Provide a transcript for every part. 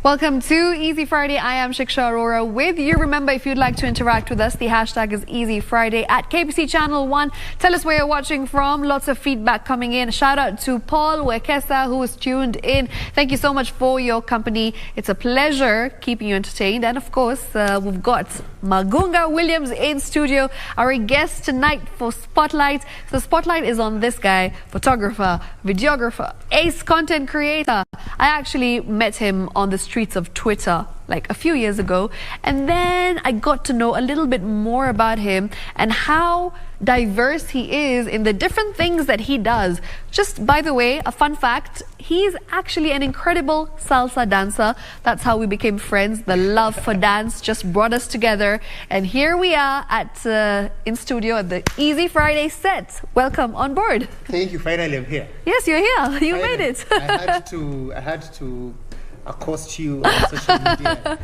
Welcome to Easy Friday. I am Shuksha Arora with you. Remember, if you'd like to interact with us, the hashtag is Easy Friday at KBC Channel 1. Tell us where you're watching from. Lots of feedback coming in. Shout out to Paul Wekesa, who is tuned in. Thank you so much for your company. It's a pleasure keeping you entertained. And of course, we've got Magunga Williams in studio, our guest tonight for Spotlight. So Spotlight is on this guy, photographer, videographer, ace content creator. I actually met him on the streets of Twitter like a few years ago, and then I got to know a little bit more about him and how diverse he is in the different things that he does. Just by the way, a fun fact, he's actually an incredible salsa dancer. That's how we became friends. The love for dance just brought us together, and here we are at in studio at the Easy Friday set. Welcome on board. Thank you. Finally, I'm here. Yes, you're here. You made it. I had to accost you on social media,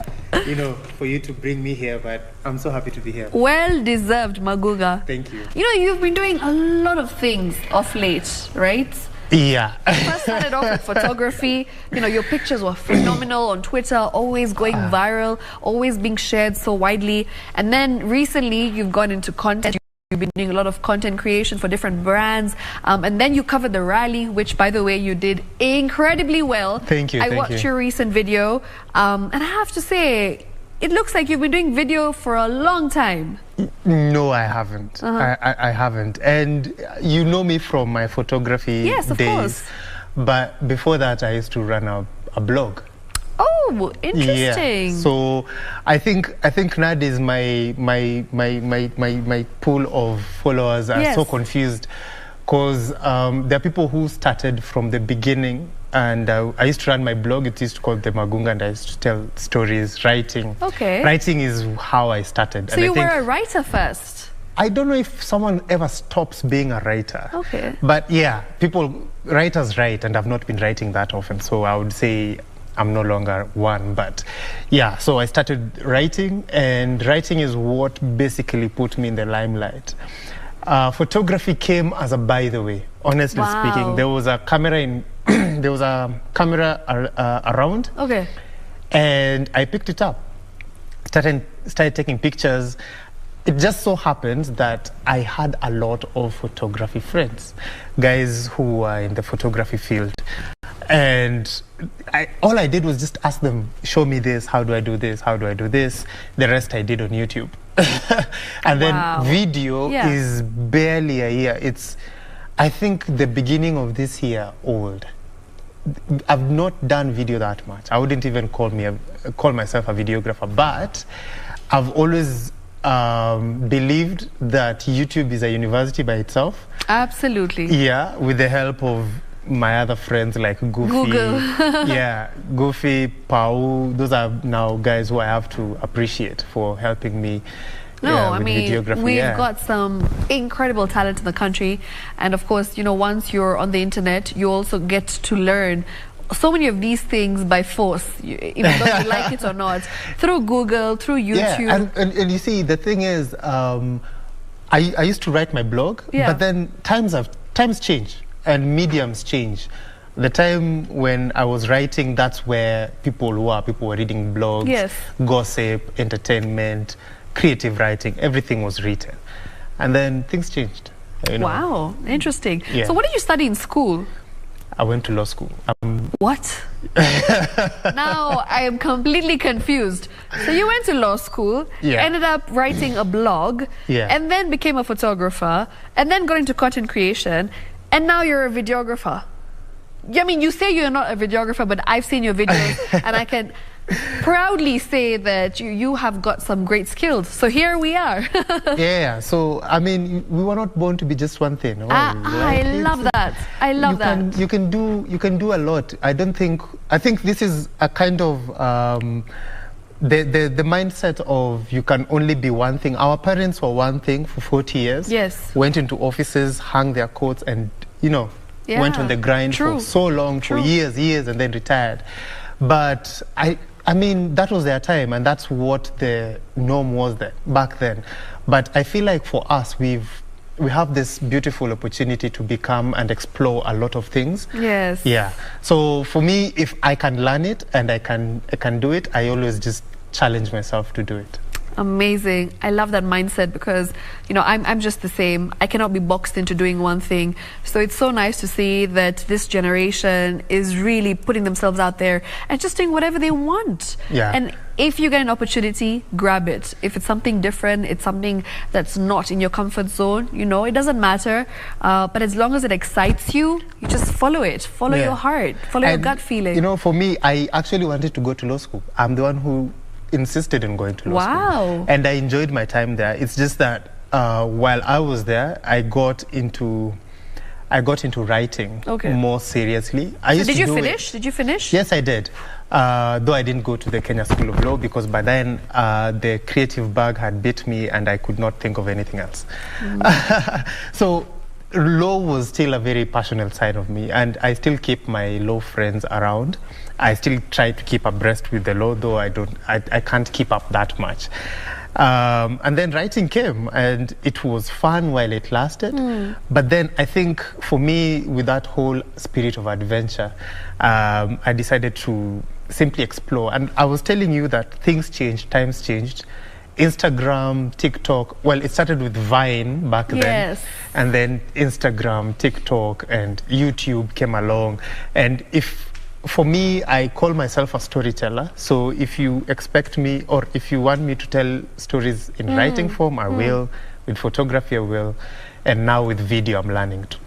for you to bring me here, but I'm so happy to be here. Well deserved, Magunga. Thank you. You've been doing a lot of things of late, right? Yeah. First started off with photography. Your pictures were phenomenal on Twitter, always going viral, always being shared so widely. And then recently you've gone into content. You've been doing a lot of content creation for different brands, and then you covered the rally, which, by the way, you did incredibly well. Thank you. I watched your recent video, and I have to say, it looks like you've been doing video for a long time. No, I haven't. I haven't. And you know me from my photography yes, of days. Course. But before that, I used to run a blog. Oh, interesting. Yeah. So I think nowadays my pool of followers are so confused, because there are people who started from the beginning, and I used to run my blog. It used to call the Magunga, and I used to tell stories, writing. Okay. Writing is how I started. So you were a writer first? I don't know if someone ever stops being a writer. Okay. But yeah, writers write, and I've not been writing that often, so I would say I'm no longer one. But yeah, so I started writing, and writing is what basically put me in the limelight. Photography came as a by the way, honestly speaking. There was a camera around. Okay. And I picked it up, started taking pictures. It just so happened that I had a lot of photography friends, guys who are in the photography field. And all I did was just ask them, show me this, how do I do this, how do I do this? The rest I did on YouTube. And then video is barely a year. It's, I think, the beginning of this year old. I've not done video that much. I wouldn't even call myself a videographer, but I've always believed that YouTube is a university by itself. Absolutely. Yeah, with the help of my other friends like Goofy. Google. Yeah, Goofy, Pau, those are now guys who I have to appreciate for helping me. I mean, we've got some incredible talent in the country, and of course, once you're on the internet, you also get to learn so many of these things by force, even though you like it or not, through Google, through YouTube. Yeah, and you see, the thing is, I used to write my blog, but then times change and mediums change. The time when I was writing, that's where people were reading blogs, gossip, entertainment, creative writing, everything was written. And then things changed. Wow, interesting. Yeah. So what did you study in school? I went to law school. What? Now I am completely confused. So you went to law school, ended up writing a blog, and then became a photographer, and then got into content creation, and now you're a videographer. I mean, you say you're not a videographer, but I've seen your videos, and I can proudly say that you have got some great skills. So here we are. Yeah, so I mean, we were not born to be just one thing. I love that. I love that. You can do a lot. I think this is a kind of the mindset of you can only be one thing. Our parents were one thing for 40 years. Yes. Went into offices, hung their coats, and went on the grind for so long, for years, and then retired. But I mean, that was their time, and that's what the norm was back then. But I feel like for us, we've we have this beautiful opportunity to become and explore a lot of things. Yes. Yeah. So for me, if I can learn it and I can do it, I always just challenge myself to do it. Amazing. I love that mindset because, you know, I'm just the same. I cannot be boxed into doing one thing. So it's so nice to see that this generation is really putting themselves out there and just doing whatever they want. Yeah. And if you get an opportunity, grab it. If it's something different, it's something that's not in your comfort zone, you know, it doesn't matter. But as long as it excites you, you just follow it. Follow your heart. Follow your gut feeling. You know, for me, I actually wanted to go to law school. I'm the one who insisted in going to law school. And I enjoyed my time there. It's just that while I was there, I got into writing more seriously. Did you finish? Did you finish? Yes, I did. Though I didn't go to the Kenya School of Law because by then the creative bug had bit me and I could not think of anything else. So law was still a very passionate side of me, and I still keep my law friends around. I still try to keep abreast with the law, though I can't keep up that much. And then writing came, and it was fun while it lasted. But then I think for me, with that whole spirit of adventure, I decided to simply explore. And I was telling you that things changed, times changed. Instagram, TikTok, well, it started with Vine back then. And then Instagram, TikTok, and YouTube came along. And for me, I call myself a storyteller. So if you expect me, or if you want me to tell stories in writing form, I will. With photography, I will. And now with video, I'm learning to.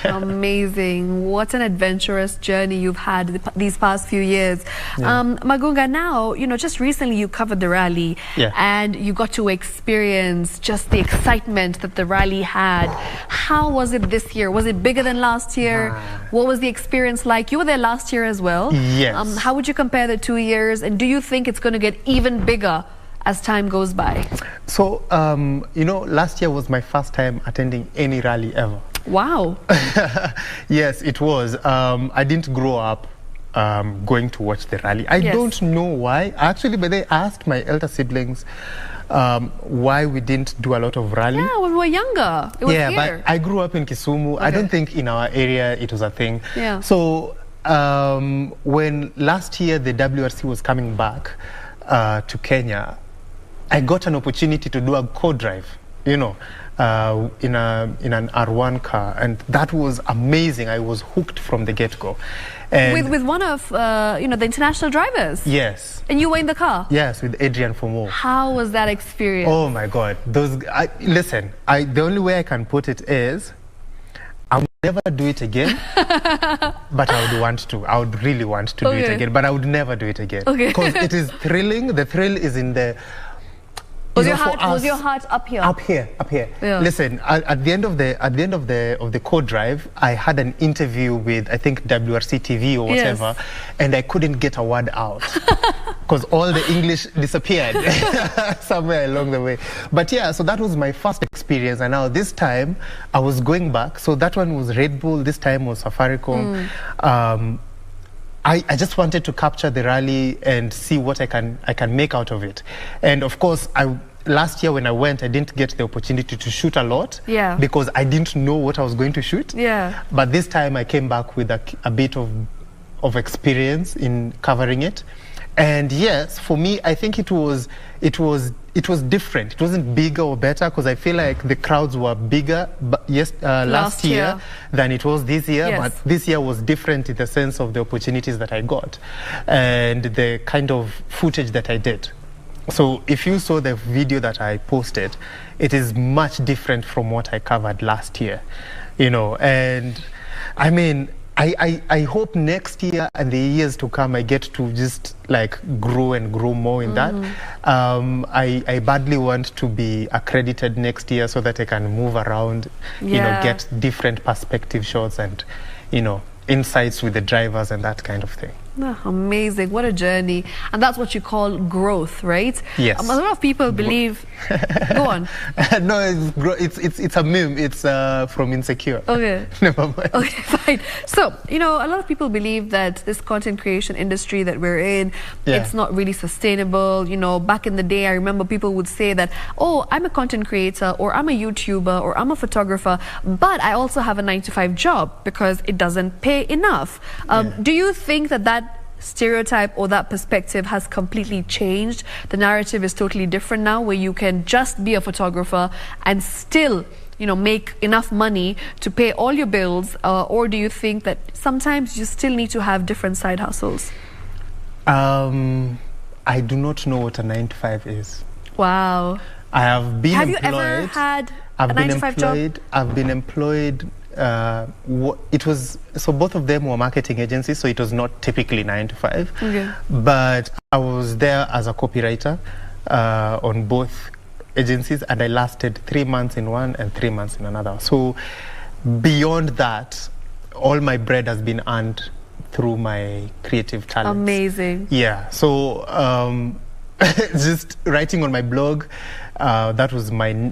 Amazing. What an adventurous journey you've had these past few years. Magunga, now, you know, just recently you covered the rally and you got to experience just the excitement that the rally had. How was it this year? Was it bigger than last year? What was the experience like? You were there last year as well. Yes. How would you compare the 2 years? And do you think it's going to get even bigger as time goes by? So, you know, last year was my first time attending any rally ever. Wow. Yes, it was. I didn't grow up going to watch the rally. I don't know why. Actually, but they asked my elder siblings why we didn't do a lot of rally. Yeah, when we were younger. It was here. But I grew up in Kisumu. I don't think in our area it was a thing. So when last year the WRC was coming back to Kenya, I got an opportunity to do a co-drive, you know, in an R1 car, and that was amazing. I was hooked from the get-go. With one of you know, the international drivers. Yes. And you were in the car. Yes, with Adrian Fomo. How was that experience? Oh my God! Listen. The only way I can put it is, I would never do it again. But I would want to. I would really want to do it again. But I would never do it again. Because it is thrilling. The thrill is in the. Was your heart up here? Up here. Yeah. Listen, at the end of the co-drive, I had an interview with, I think, WRC TV or whatever, and I couldn't get a word out because all the English disappeared somewhere along the way. But yeah, so that was my first experience, and now this time I was going back. So that one was Red Bull. This time was Safaricom. I just wanted to capture the rally and see what I can make out of it. And of course, last year when I went, I didn't get the opportunity to shoot a lot because I didn't know what I was going to shoot. But this time I came back with a bit of experience in covering it. And yes, for me, I think it was different. It wasn't bigger or better because I feel like the crowds were bigger last year than it was this year. But this year was different in the sense of the opportunities that I got and the kind of footage that I did. So if you saw the video that I posted, it is much different from what I covered last year, you know. And I mean, I hope next year and the years to come I get to just like grow and grow more in that. I badly want to be accredited next year so that I can move around, you know, get different perspective shots and, you know, insights with the drivers and that kind of thing. Ah, amazing. What a journey. And that's what you call growth, right? Yes. A lot of people believe... Go on. No, it's a meme. It's from Insecure. Okay. Never mind. Okay, fine. So, you know, a lot of people believe that this content creation industry that we're in, it's not really sustainable. You know, back in the day, I remember people would say that, oh, I'm a content creator, or I'm a YouTuber, or I'm a photographer, but I also have a 9-to-5 job because it doesn't pay enough. Do you think that stereotype or that perspective has completely changed? The narrative is totally different now, where you can just be a photographer and still, you know, make enough money to pay all your bills, or do you think that sometimes you still need to have different side hustles? I do not know what a 9-to-5 is. Wow. I have been Have employed. you ever had a 9-to-5 job? I've been employed. It was, so both of them were marketing agencies, so it was not typically 9-to-5. Okay. But I was there as a copywriter on both agencies, and I lasted 3 months in one and 3 months in another. So beyond that, all my bread has been earned through my creative talents. Amazing. Yeah. So just writing on my blog, that was my,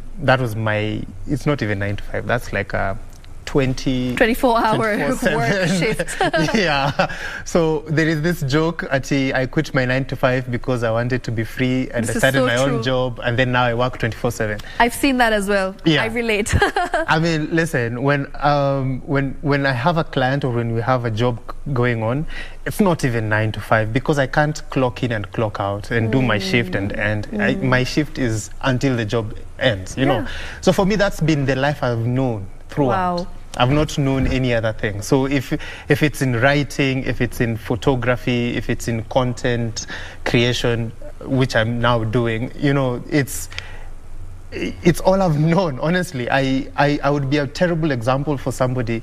it's not even 9-to-5. That's like a 24-hour work shift. Yeah. So there is this joke, I quit my 9-to-5 because I wanted to be free, and I started my own job, and then now I work 24/7. I've seen that as well. Yeah. I relate. I mean, listen, when I have a client or when we have a job going on, it's not even 9-to-5 because I can't clock in and clock out and do my shift and end. My shift is until the job ends, you know. So for me, that's been the life I've known throughout. Wow. I've not known any other thing. So if it's in writing, if it's in photography, if it's in content creation, which I'm now doing, you know, it's all I've known. Honestly, I would be a terrible example for somebody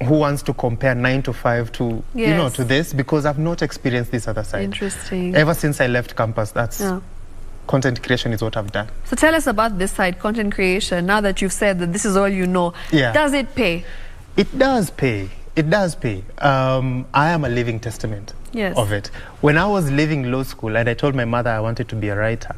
who wants to compare 9-to-5 to you know, to this, because I've not experienced this other side. Interesting. Ever since I left campus, that's content creation is what I've done. So tell us about this side, content creation. Now that you've said that this is all you know, does it pay? It does pay. It does pay. I am a living testament of it. When I was leaving law school and I told my mother I wanted to be a writer,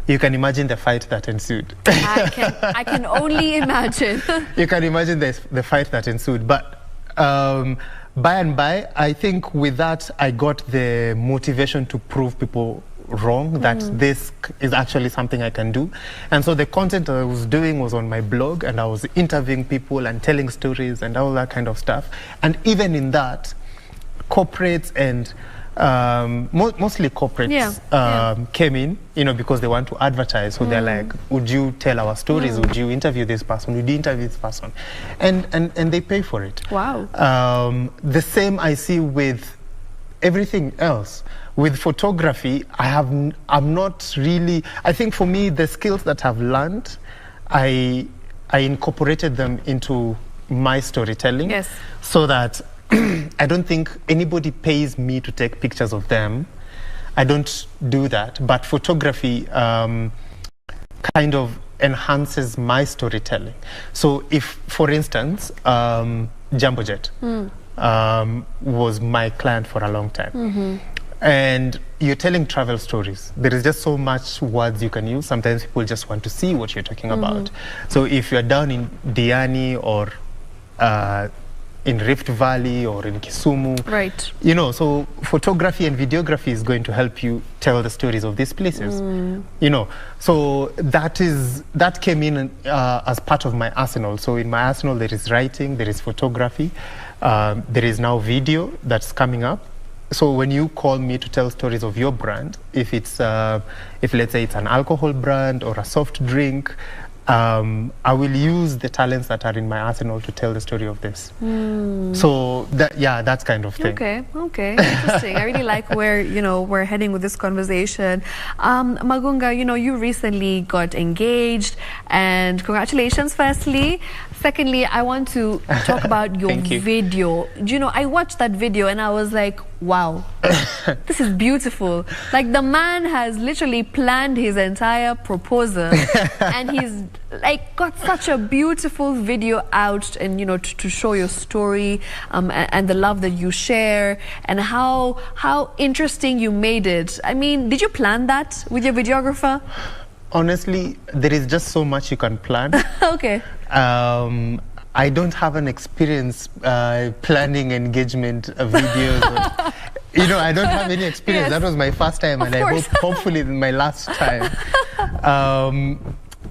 you can imagine the fight that ensued. I can only imagine. You can imagine the fight that ensued. But by and by, I think with that, I got the motivation to prove people wrong, that this is actually something I can do. And so the content I was doing was on my blog, and I was interviewing people and telling stories and all that kind of stuff. And even in that, corporates and mostly corporates came in, you know, because they want to advertise. So they're like, would you tell our stories? Would you interview this person? Would you interview this person? And they pay for it. Wow. The same I see with everything else. With photography, I'm not really, I think for me, the skills that I've learned, I incorporated them into my storytelling. Yes. So that I don't think anybody pays me to take pictures of them. I don't do that. But photography kind of enhances my storytelling. So if, for instance, Jambojet was my client for a long time. And you're telling travel stories. There is just so much words you can use. Sometimes people just want to see what you're talking about. So if you're down in Diani or in Rift Valley or in Kisumu, right? You know, so photography and videography is going to help you tell the stories of these places. You know, so that came in as part of my arsenal. So in my arsenal, there is writing, there is photography, there is now video that's coming up. So when you call me to tell stories of your brand, if let's say it's an alcohol brand or a soft drink, I will use the talents that are in my arsenal to tell the story of this. So that's kind of thing. Okay, interesting. I really like where, you know, we're heading with this conversation. Magunga, you know, you recently got engaged, and congratulations firstly. Secondly, I want to talk about your video. Do you know, I watched that video and I was like, wow, this is beautiful. Like, the man has literally planned his entire proposal and he's like got such a beautiful video out, and you know, to show your story and the love that you share and how interesting you made it. I mean, did you plan that with your videographer? Honestly, there is just so much you can plan. Okay. I don't have an experience planning engagement videos. You know, I don't have any experience. Yes. That was my first time, and I hope hopefully my last time.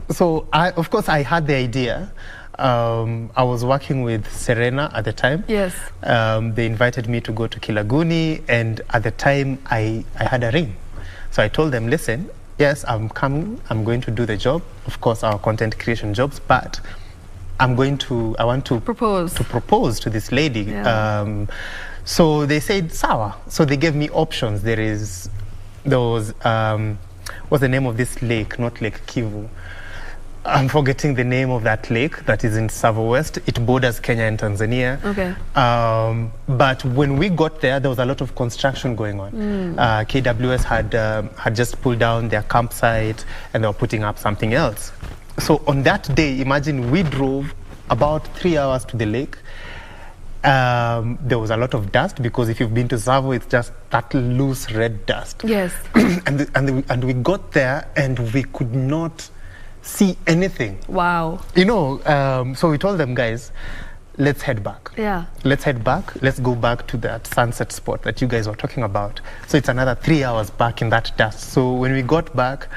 So, of course, I had the idea. I was working with Serena at the time. Yes. They invited me to go to Kilaguni, and at the time, I had a ring. So I told them, listen, yes, I'm coming. I'm going to do the job. Of course, our content creation jobs, but I want to propose to this lady. Yeah. So they said, sawa. So they gave me options. There was, what's the name of this lake? Not Lake Kivu. I'm forgetting the name of that lake that is in Savo West. It borders Kenya and Tanzania. Okay. But when we got there was a lot of construction going on. KWS had just pulled down their campsite and they were putting up something else. So on that day, imagine we drove about 3 hours to the lake. There was a lot of dust because if you've been to Savo, it's just that loose red dust. Yes. and we got there and we could not see anything. Wow. You know, so we told them, guys, let's head back. Yeah. Let's head back. Let's go back to that sunset spot that you guys were talking about. So it's another 3 hours back in that dust. So when we got back,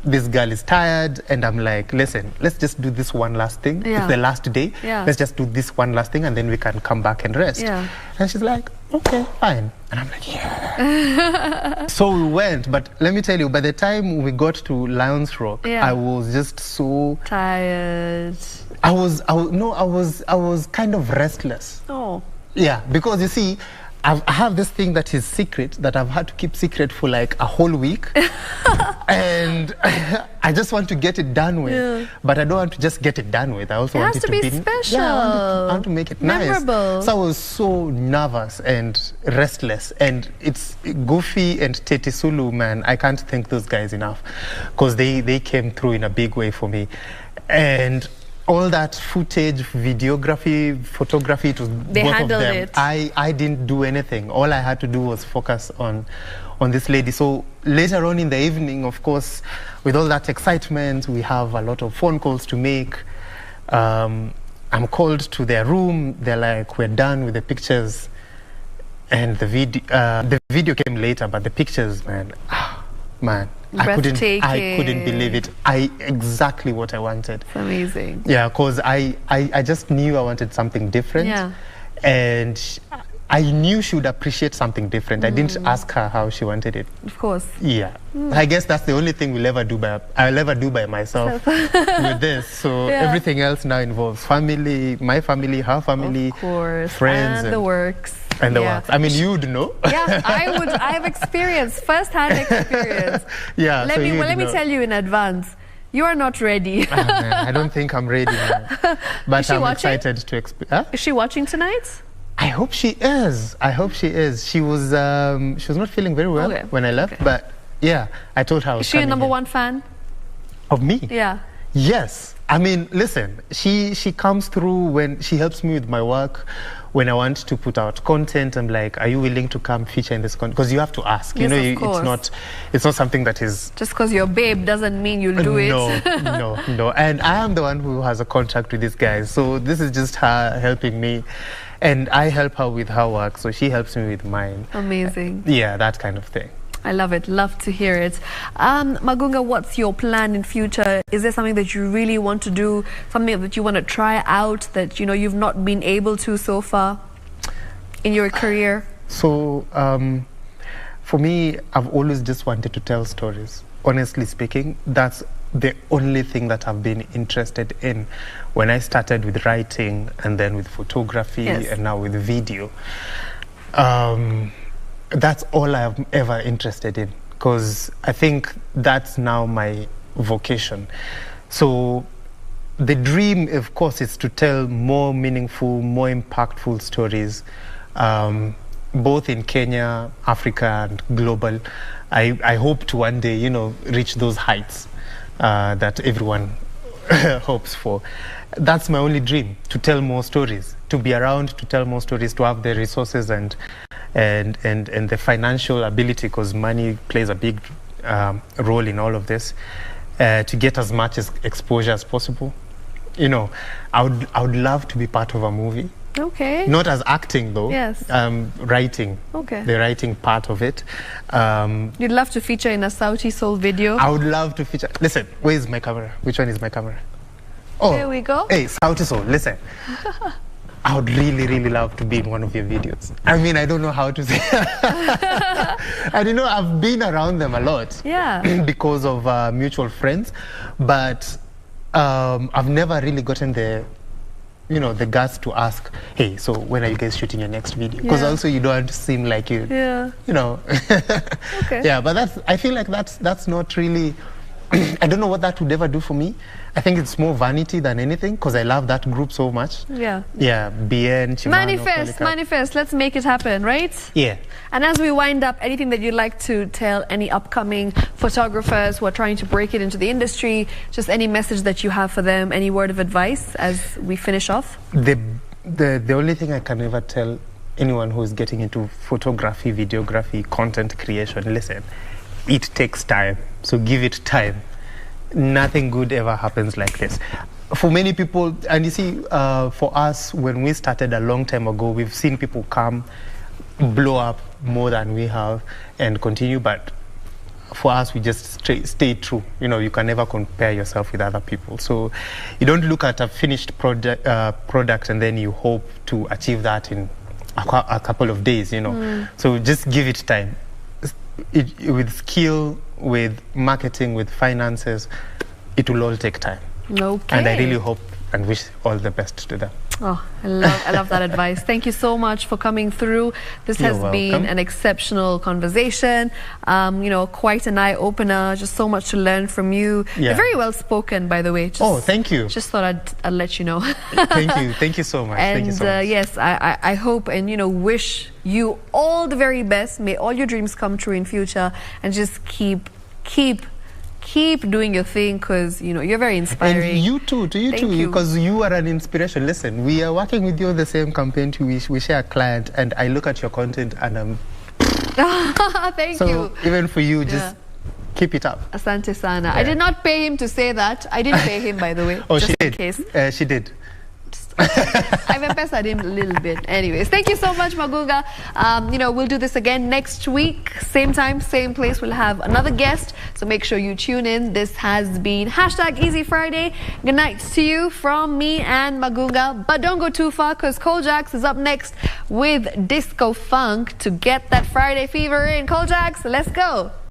this girl is tired, and I'm like, listen, let's just do this one last thing. Yeah. It's the last day. Yeah. Let's just do this one last thing, and then we can come back and rest. Yeah. And she's like, okay, fine. And I'm like, yeah. So we went, but let me tell you, by the time we got to Lions Rock, I was just so tired. I was kind of restless. Oh. Yeah, because you see, I have this thing that is secret that I've had to keep secret for like a whole week. And I just want to get it done with. Yeah. But I don't want to just get it done with. I also want it to be special. Yeah, I want to make it memorable. Nice. So I was so nervous and restless. And it's Goofy and Tete Sulu, man. I can't thank those guys enough because they came through in a big way for me. And all that footage, videography, photography, it was they both handled of them. It. I didn't do anything. All I had to do was focus on this lady. So later on in the evening, of course, with all that excitement, we have a lot of phone calls to make. I'm called to their room. They're like, we're done with the pictures. And the video came later, but the pictures, man, I couldn't believe it. Exactly what I wanted. It's amazing. Yeah, because I just knew I wanted something different. Yeah. And I knew she would appreciate something different. I didn't ask her how she wanted it. Of course. Yeah. I guess that's the only thing I'll ever do by myself with this. So everything else now involves family, my family, her family, of course, friends. And the works. And the works. I mean, you'd know. Yeah, I would. I have experience, first-hand experience. Yeah. Let me tell you in advance. You are not ready. Man, I don't think I'm ready, man. But I'm excited to experience. Is she watching tonight? I hope she is. She was not feeling very well when I left, but yeah, I told her I was Is she a number one fan? Of me? Yeah. Yes. I mean, listen, she comes through when she helps me with my work. When I want to put out content, I'm like, are you willing to come feature in this content? Because you have to ask. Yes, you know, it's not something that is... Just because you're babe doesn't mean you'll do it. No. And I am the one who has a contract with these guys. So this is just her helping me. And I help her with her work, so she helps me with mine. Amazing. Yeah, that kind of thing. I love it. Love to hear it. Magunga, what's your plan in future? Is there something that you really want to do? Something that you want to try out that, you know, you've not been able to so far in your career? So, for me, I've always just wanted to tell stories. Honestly speaking, that's the only thing that I've been interested in. When I started with writing and then with photography and now with video. That's all I'm ever interested in, because I think that's now my vocation. So the dream, of course, is to tell more meaningful, more impactful stories, both in Kenya, Africa, and global. I hope to one day, you know, reach those heights that everyone hopes for. That's my only dream, to tell more stories, to be around, to tell more stories, to have the resources and the financial ability, because money plays a big role in all of this, to get as much exposure as possible. You know, I would love to be part of a movie. Okay. Not as acting though. Yes. Writing. Okay. The writing part of it. You'd love to feature in a Sauti Soul video? I would love to feature. Listen, where is my camera? Which one is my camera? Oh, there we go. Hey, Sauti Soul, listen. I would really, really love to be in one of your videos. I mean, I don't know how to say. And you know, I've been around them a lot. Yeah. Because of mutual friends, but I've never really gotten the, you know, the guts to ask, hey, so when are you guys shooting your next video? Because also you don't seem like you, you know. Okay. Yeah, but I feel like that's not really, I don't know what that would ever do for me. I think it's more vanity than anything, because I love that group so much. Yeah. Yeah, BN, Chimano, Manifest, let's make it happen, right? Yeah. And as we wind up, anything that you'd like to tell any upcoming photographers who are trying to break it into the industry, just any message that you have for them, any word of advice as we finish off? The only thing I can ever tell anyone who is getting into photography, videography, content creation, listen, it takes time, so give it time. Nothing good ever happens like this. For many people, and you see, for us, when we started a long time ago, we've seen people come, blow up more than we have, and continue, but for us, we just stay true. You know, you can never compare yourself with other people. So you don't look at a finished product and then you hope to achieve that in a couple of days, you know. So just give it time. With skill, with marketing, with finances, it will all take time. Okay. And I really hope and wish all the best to them. Oh, I love that advice. Thank you so much for coming through. This has been an exceptional conversation. You know, quite an eye-opener. Just so much to learn from you. Yeah. You're very well spoken, by the way. Oh, thank you. Just thought I'd let you know. Thank you so much. And thank you so much. yes, I hope and, you know, wish you all the very best. May all your dreams come true in future, and just keep doing your thing, because, you know, you're very inspiring. And you too, because you are an inspiration. Listen, we are working with you on the same campaign too. We share a client, and I look at your content and I'm... Thank you. So even for you, just keep it up. Asante sana. I did not pay him to say that. I didn't pay him, by the way. Oh, just she in did. Case. She did. I've embezzled him a little bit. Anyways, thank you so much, Magunga. You know, we'll do this again next week. Same time, same place. We'll have another guest. So make sure you tune in. This has been #Easy Friday. Good night to you from me and Magunga. But don't go too far, because Koljax is up next with Disco Funk to get that Friday fever in. Koljax, let's go.